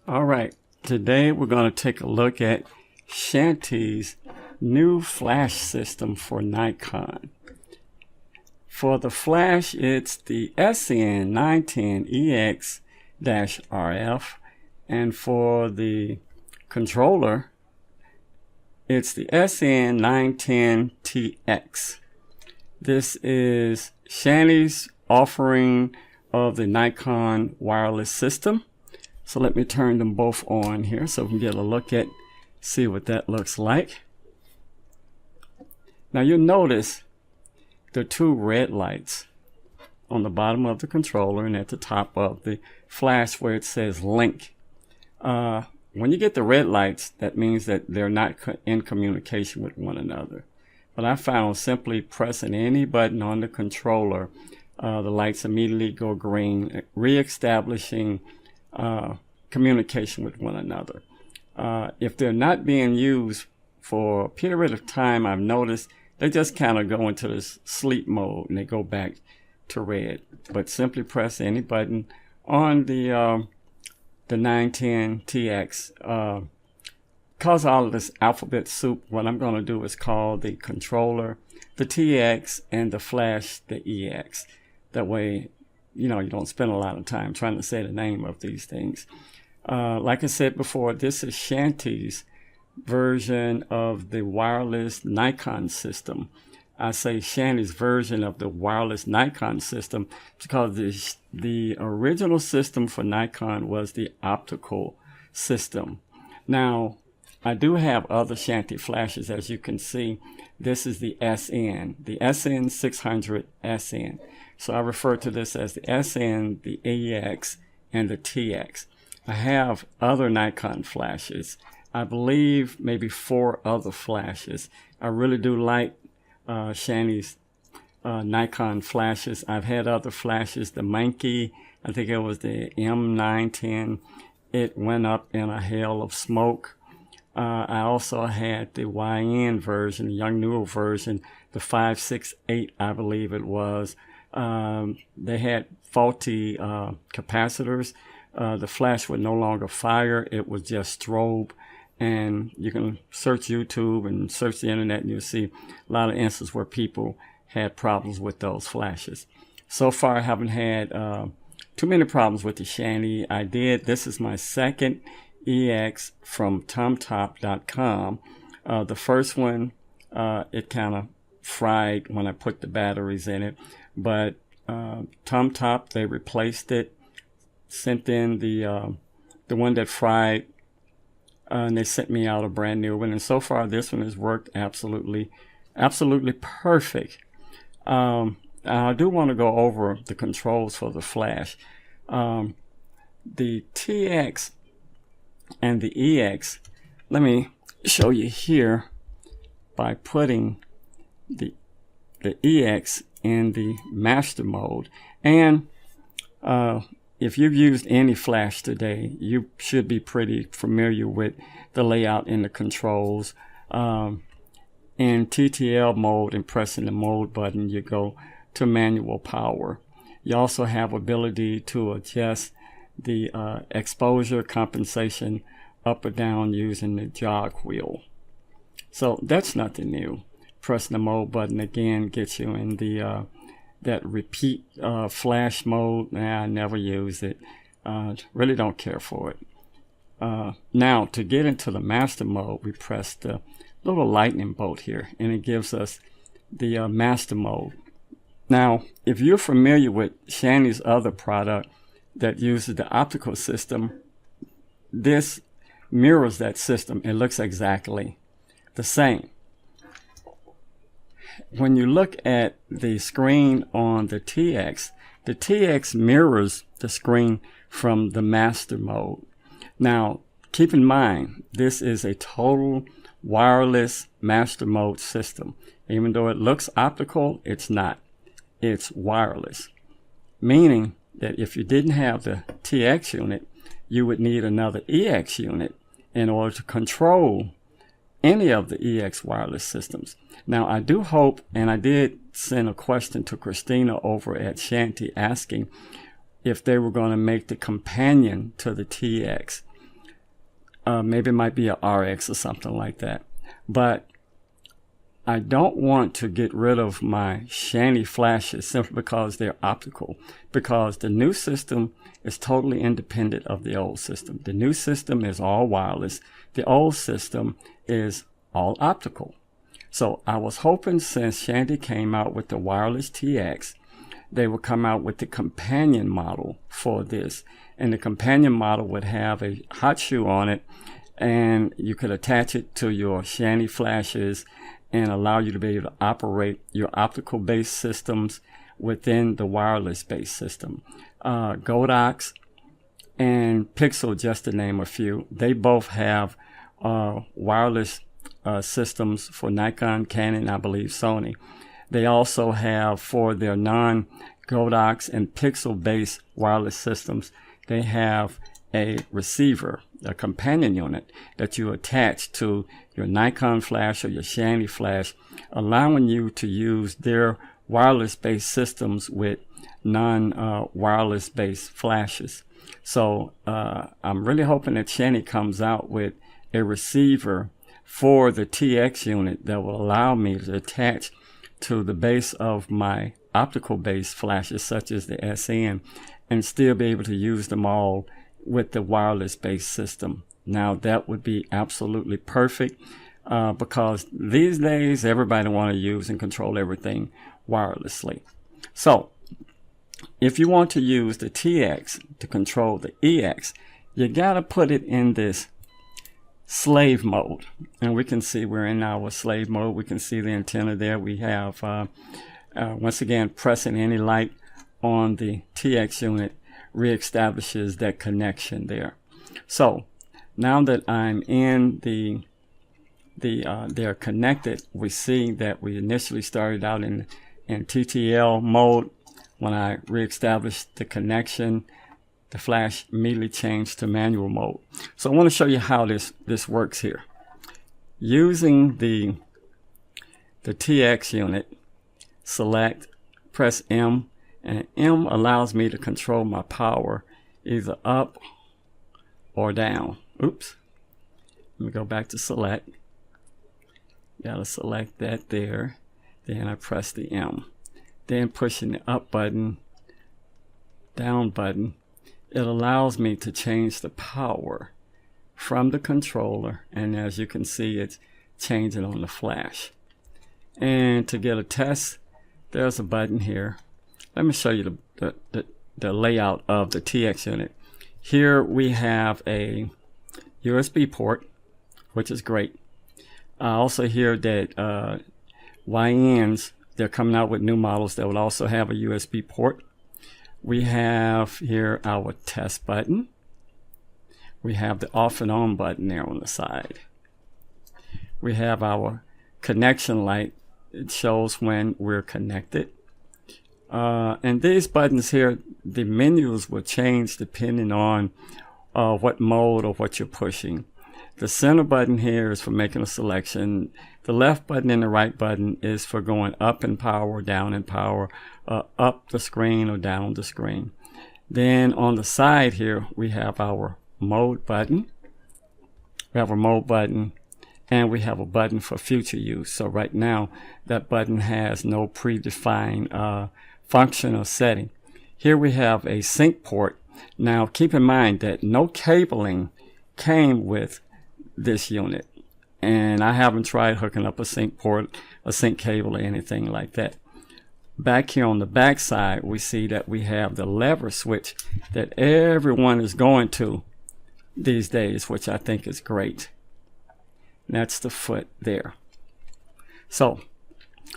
All right, today we're going to take a look at Shanny's new flash system for Nikon. For the flash, it's the SN910EX-RF, and for the controller, it's the SN910TX. This is Shanny's offering of the Nikon wireless system. So let me turn them both on here so we can get a look at, see what that looks like. Now you'll notice the two red lights on the bottom of the controller and at the top of the flash where it says link. When you get the red lights, that means that they're not in communication with one another. But I found simply pressing any button on the controller, the lights immediately go green, re-establishing communication with one another. If they're not being used for a period of time, I've noticed they just kind of go into this sleep mode and they go back to red. But simply press any button on the 910TX. Because all of this alphabet soup, what I'm going to do is call the controller the TX and the flash the EX. That way, you don't spend a lot of time trying to say the name of these things. Like I said before, this is Shanny's version of the wireless Nikon system. I say Shanny's version of the wireless Nikon system because the original system for Nikon was the optical system. Now, I do have other Shanny flashes, as you can see. This is the SN910SN. So I refer to this as the SN, the EX, and the TX. I have other Nikon flashes. I believe maybe 4 other flashes. I really do like Shanny's Nikon flashes. I've had other flashes, the Monkey, I think it was the M910. It went up in a hail of smoke. I also had the YN version, the young newer version, the 568, I believe it was. They had faulty capacitors. The flash would no longer fire. It was just strobe. And you can search YouTube and search the internet and you'll see a lot of instances where people had problems with those flashes. So far, I haven't had too many problems with the Shanny. This is my second EX from TomTop.com. The first one, it kind of fried when I put the batteries in it, but TomTop, they replaced it, sent in the one that fried, and they sent me out a brand new one. And so far, this one has worked absolutely perfect. I do want to go over the controls for the flash. The TX and the EX, let me show you here by putting the EX in the master mode. And if you've used any flash today, you should be pretty familiar with the layout in the controls. In TTL mode and pressing the mode button, you go to manual power. You also have ability to adjust the exposure compensation up or down using the jog wheel. So that's nothing new. Pressing the mode button again gets you in the that repeat flash mode. I never use it. Really don't care for it. Now to get into the master mode, we press the little lightning bolt here and it gives us the master mode. Now, if you're familiar with Shanny's other product that uses the optical system, this mirrors that system. It looks exactly the same. When you look at the screen on the TX mirrors the screen from the master mode. Now, keep in mind, this is a total wireless master mode system. Even though it looks optical, it's not. It's wireless, meaning that if you didn't have the TX unit, you would need another EX unit in order to control any of the EX wireless systems. Now, I do hope, and I did send a question to Christina over at Shanny asking if they were going to make the companion to the TX. Maybe it might be a RX or something like that. But I don't want to get rid of my Shanny flashes simply because they're optical, because the new system is totally independent of the old system. The new system is all wireless. The old system is all optical. So I was hoping, since Shanny came out with the wireless TX, they would come out with the companion model for this. And the companion model would have a hot shoe on it, and you could attach it to your Shanny flashes and allow you to be able to operate your optical based systems within the wireless based system. Godox and Pixel, just to name a few, they both have wireless systems for Nikon, Canon, I believe Sony. They also have, for their non-Godox and Pixel based wireless systems, they have a receiver, a companion unit that you attach to your Nikon flash or your Shanny flash, allowing you to use their wireless based systems with non-wireless based flashes. So I'm really hoping that Shanny comes out with a receiver for the TX unit that will allow me to attach to the base of my optical based flashes such as the SN, and still be able to use them all with the wireless based system. Now that would be absolutely perfect, because these days everybody want to use and control everything wirelessly. So if you want to use the TX to control the EX, you got to put it in this slave mode. And we can see we're in our slave mode. We can see the antenna there. We have, once again, pressing any light on the TX unit reestablishes that connection there. So now that I'm in they're connected, we see that we initially started out in TTL mode. When I reestablished the connection, the flash immediately changed to manual mode. So I want to show you how this works here. Using the TX unit, select, press M, and M allows me to control my power either up or down. Oops. Let me go back to select. Gotta select that there. Then I press the M. Then pushing the up button, down button, it allows me to change the power from the controller, and as you can see, it's changing on the flash. And to get a test, there's a button here. Let me show you the layout of the TX unit. Here we have a USB port, which is great. I also hear that YNs, they're coming out with new models that will also have a USB port. We have here our test button. We have the off and on button there on the side. We have our connection light. It shows when we're connected. And these buttons here, the menus will change depending on what mode or what you're pushing. The center button here is for making a selection. The left button and the right button is for going up in power, down in power, up the screen or down the screen. Then on the side here, we have our mode button. We have a mode button, and we have a button for future use. So right now, that button has no predefined function or setting. Here we have a sync port. Now keep in mind that no cabling came with this unit, and I haven't tried hooking up a sync port, a sync cable, or anything like that. Back here on the back side, we see that we have the lever switch that everyone is going to these days, which I think is great. That's the foot there. So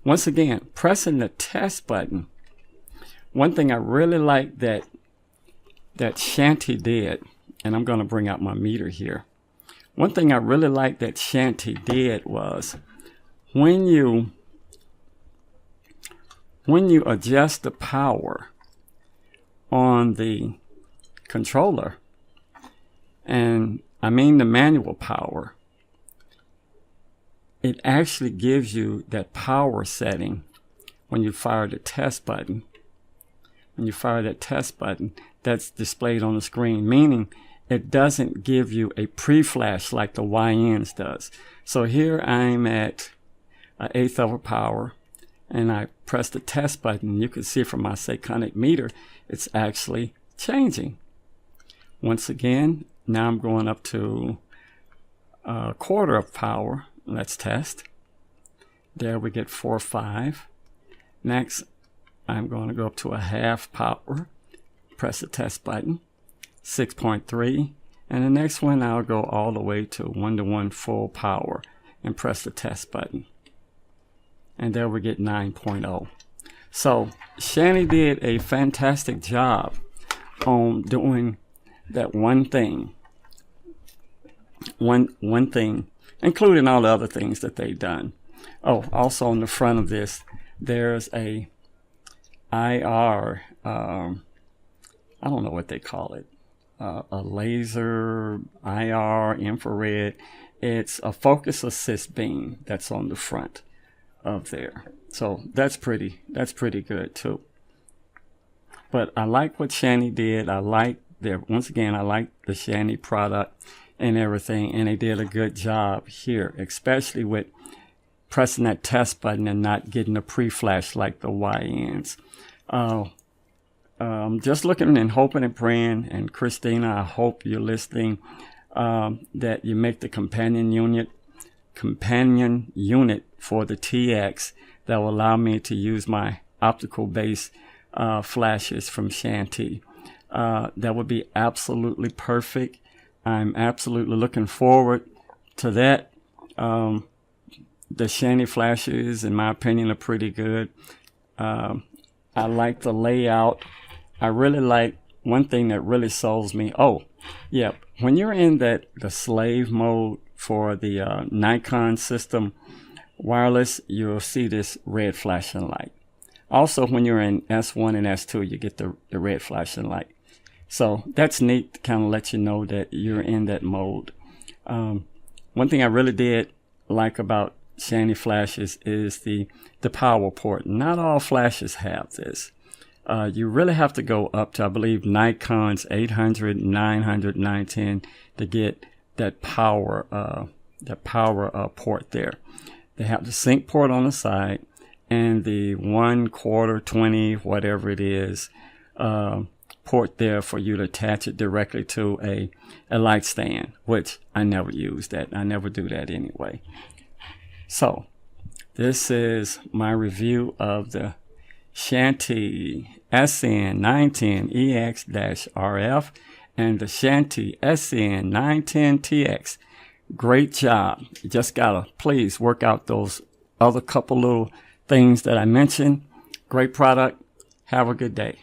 once again, pressing the test button, one thing I really like that Shanny did, and I'm going to bring out my meter here. One thing I really like that Shanny did was when you adjust the power on the controller, and I mean the manual power, it actually gives you that power setting when you fire the test button. When you fire that test button, that's displayed on the screen, meaning it doesn't give you a pre-flash like the YNs does. So here I'm at 1/8 of a power, and I press the test button. You can see from my seconic meter, it's actually changing. Once again, now I'm going up to 1/4 of power. Let's test. There we get 4.5. Next, I'm going to go up to 1/2 power. Press the test button. 6.3. And the next one, I'll go all the way to 1:1 full power and press the test button. And there we get 9.0. So Shanny did a fantastic job on doing that one thing. One thing, including all the other things that they've done. Oh, also on the front of this, there's a IR, I don't know what they call it, a laser, IR, infrared. It's a focus assist beam that's on the front of there. So that's pretty good too. But I like what Shanny did. I like once again, I like the Shanny product and everything, and they did a good job here, especially with pressing that test button and not getting a pre-flash like the YNs. Just looking and hoping and praying, and Christina, I hope you're listening, that you make the companion unit for the TX that will allow me to use my optical base flashes from Shanty. That would be absolutely perfect. I'm absolutely looking forward to that. The Shanny flashes, in my opinion, are pretty good. I like the layout. I really like one thing that really sells me. Oh, yeah. When you're in the slave mode for the Nikon system wireless, you'll see this red flashing light. Also, when you're in S1 and S2, you get the red flashing light. So that's neat to kind of let you know that you're in that mode. One thing I really did like about Shanny flashes is the power port. Not all flashes have this. You really have to go up to, I believe, Nikon's 800, 900, 910 to get that power port there. They have the sync port on the side and the 1/4, 20, whatever it is, port there for you to attach it directly to a light stand, which I never use that. I never do that anyway. So this is my review of the Shanty SN910EX-RF and the Shanty SN910TX. Great job. You just gotta please work out those other couple little things that I mentioned. Great product. Have a good day.